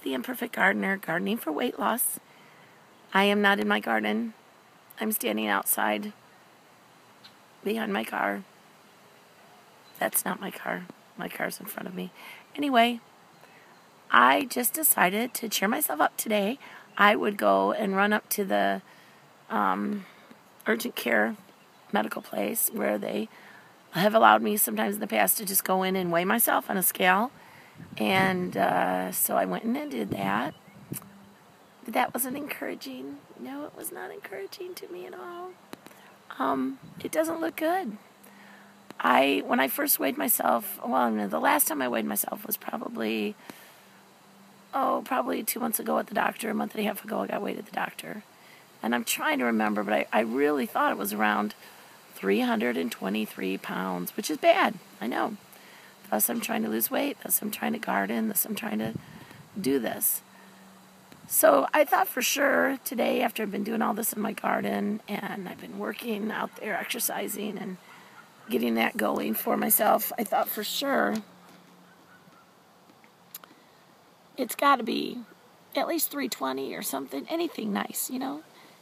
The Imperfect Gardener, gardening for weight loss. I am not in my garden. I'm standing outside behind my car. That's not my car. My car's in front of me. Anyway, I just decided to cheer myself up today. I would go and run up to the urgent care medical place where they have allowed me sometimes in the past to just go in and weigh myself on a scale. And so I went in and did that. But that wasn't encouraging. No, it was not encouraging to me at all. It doesn't look good. When I first weighed myself, the last time I weighed myself was probably 2 months ago at the doctor. A month and a half ago I got weighed at the doctor. And I'm trying to remember, but I really thought it was around 323 pounds, which is bad, I know. Thus I'm trying to lose weight, thus I'm trying to garden, thus I'm trying to do this. So I thought for sure today, after I've been doing all this in my garden, and I've been working out there, exercising, and getting that going for myself, I thought for sure it's got to be at least 320 or something, anything nice,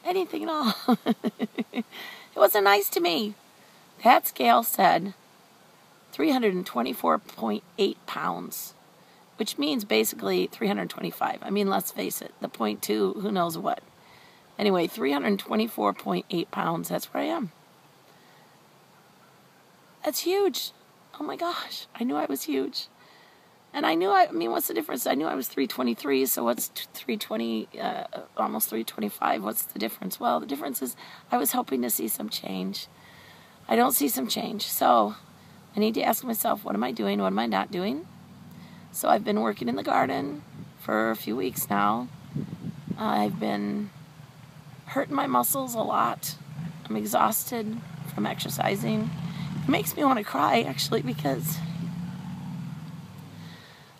anything at all. It wasn't nice to me. That scale said 324.8 pounds, which means basically 325. I mean, let's face it, the 0.2, who knows what. Anyway, 324.8 pounds, that's where I am. That's huge. Oh my gosh, I knew I was huge. And what's the difference? I knew I was 323, so what's 320, almost 325? What's the difference? Well, the difference is I was hoping to see some change. I don't see some change. So I need to ask myself, what am I doing? What am I not doing? So I've been working in the garden for a few weeks now. I've been hurting my muscles a lot. I'm exhausted from exercising. It makes me want to cry, actually, because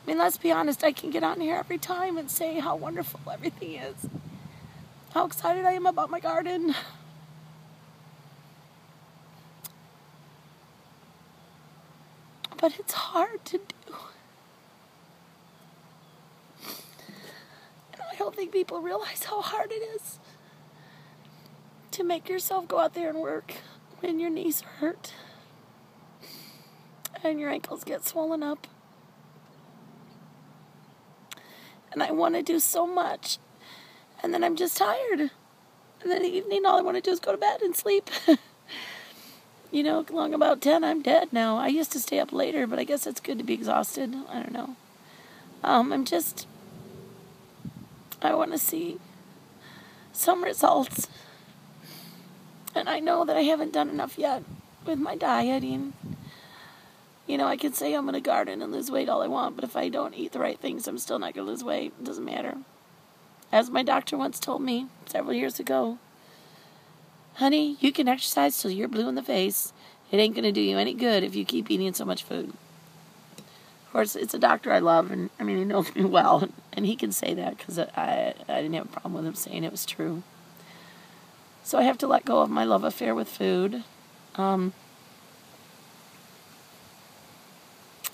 let's be honest, I can get on here every time and say how wonderful everything is. How excited I am about my garden. But it's hard to do. And I don't think people realize how hard it is to make yourself go out there and work when your knees hurt and your ankles get swollen up. And I want to do so much. And then I'm just tired. And then in the evening, all I want to do is go to bed and sleep. Along about 10, I'm dead now. I used to stay up later, but I guess it's good to be exhausted. I don't know. I want to see some results. And I know that I haven't done enough yet with my dieting. I can say I'm going to garden and lose weight all I want, but if I don't eat the right things, I'm still not going to lose weight. It doesn't matter. As my doctor once told me several years ago, honey, you can exercise till you're blue in the face. It ain't going to do you any good if you keep eating so much food. Of course, it's a doctor I love, and he knows me well, and he can say that because I didn't have a problem with him saying it was true. So I have to let go of my love affair with food.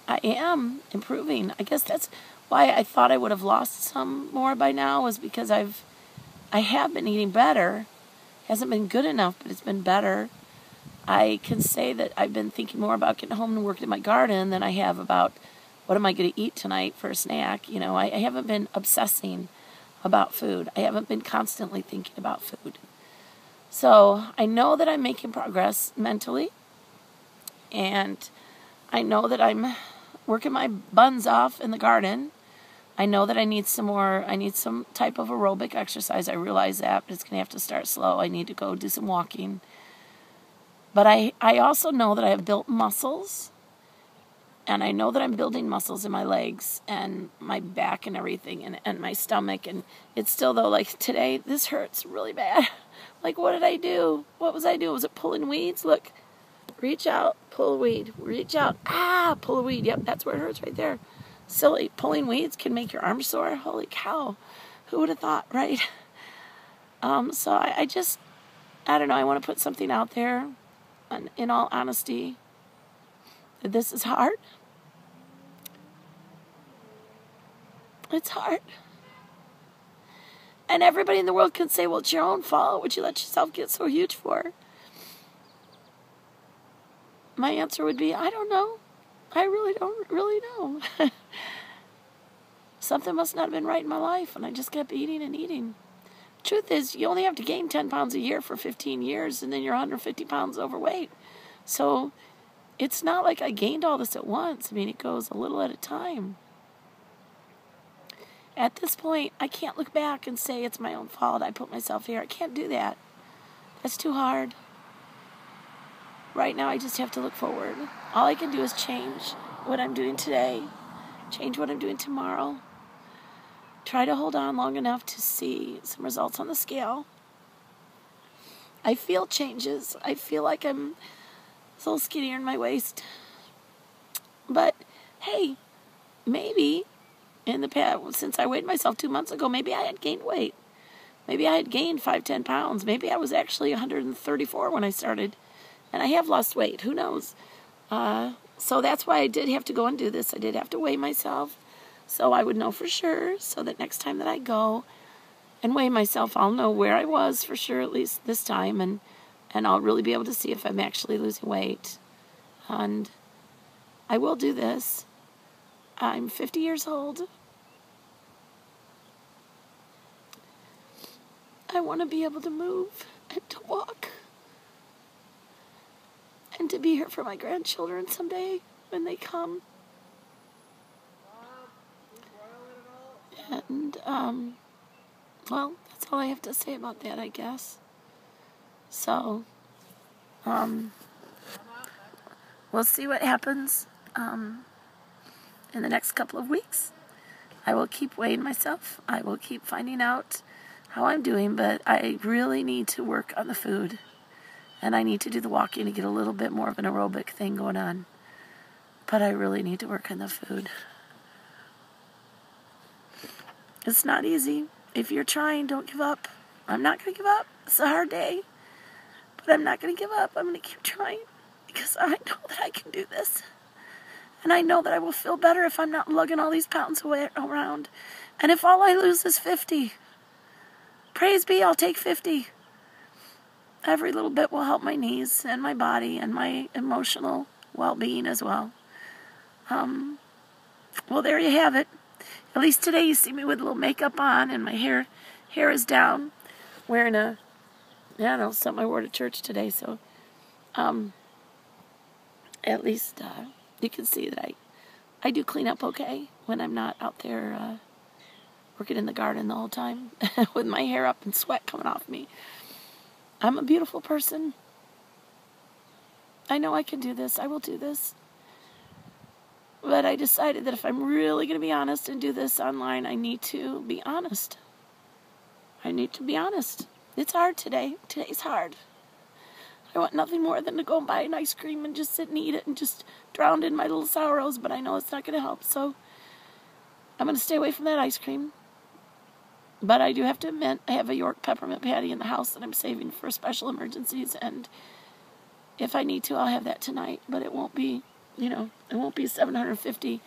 I am improving. I guess that's why I thought I would have lost some more by now, was because I have been eating better. It hasn't been good enough, but it's been better. I can say that I've been thinking more about getting home and working in my garden than I have about what am I going to eat tonight for a snack. I haven't been obsessing about food. I haven't been constantly thinking about food. So I know that I'm making progress mentally, and I know that I'm working my buns off in the garden. I know that I need some type of aerobic exercise. I realize that, but it's going to have to start slow. I need to go do some walking. But I also know that I have built muscles, and I know that I'm building muscles in my legs and my back and everything, and my stomach. And it's still, though, like today, this hurts really bad. Like, what did I do? What was I doing? Was it pulling weeds? Look. Reach out, pull a weed. Reach out, pull a weed. Yep, that's where it hurts right there. Silly. Pulling weeds can make your arms sore. Holy cow. Who would have thought, right? So I don't know. I want to put something out there, in all honesty. This is hard. It's hard. And everybody in the world can say, well, it's your own fault. What'd you let yourself get so huge for? My answer would be, I don't know. I really don't really know. Something must not have been right in my life, and I just kept eating and eating. Truth is, you only have to gain 10 pounds a year for 15 years, and then you're 150 pounds overweight. So it's not like I gained all this at once. I mean, it goes a little at a time. At this point, I can't look back and say it's my own fault. I put myself here. I can't do that. That's too hard. Right now, I just have to look forward. All I can do is change what I'm doing today, change what I'm doing tomorrow, try to hold on long enough to see some results on the scale. I feel changes. I feel like I'm a little skinnier in my waist. But, hey, maybe in the past, since I weighed myself 2 months ago, maybe I had gained weight. Maybe I had gained 5-10 pounds. Maybe I was actually 134 when I started. And I have lost weight. Who knows? So that's why I did have to go and do this. I did have to weigh myself so I would know for sure, so that next time that I go and weigh myself, I'll know where I was for sure, at least this time, and I'll really be able to see if I'm actually losing weight. And I will do this. I'm 50 years old. I want to be able to move and to walk and to be here for my grandchildren someday when they come. And, well, that's all I have to say about that, I guess. So, we'll see what happens, in the next couple of weeks. I will keep weighing myself. I will keep finding out how I'm doing, but I really need to work on the food. And I need to do the walking to get a little bit more of an aerobic thing going on. But I really need to work on the food. It's not easy. If you're trying, don't give up. I'm not going to give up. It's a hard day. But I'm not going to give up. I'm going to keep trying. Because I know that I can do this. And I know that I will feel better if I'm not lugging all these pounds away around. And if all I lose is 50, praise be, I'll take 50. Every little bit will help my knees and my body and my emotional well-being as well. Well, there you have it. At least today you see me with a little makeup on and my hair is down. Wearing I don't know, something I wore to church today. So, at least you can see that I do clean up okay when I'm not out there working in the garden the whole time with my hair up and sweat coming off me. I'm a beautiful person. I know I can do this. I will do this. But I decided that if I'm really going to be honest and do this online, I need to be honest. I need to be honest. It's hard today. Today's hard. I want nothing more than to go and buy an ice cream and just sit and eat it and just drown in my little sorrows, but I know it's not going to help, so I'm going to stay away from that ice cream. But I do have to admit, I have a York peppermint patty in the house that I'm saving for special emergencies, and if I need to, I'll have that tonight, but it won't be, it won't be 750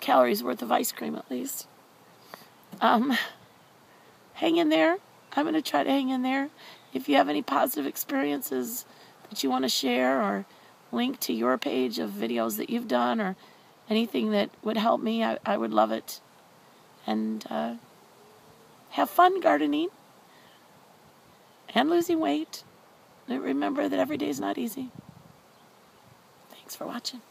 calories worth of ice cream at least. Hang in there. I'm going to try to hang in there. If you have any positive experiences that you want to share or link to your page of videos that you've done or anything that would help me, I would love it. And have fun gardening and losing weight. And remember that every day is not easy. Thanks for watching.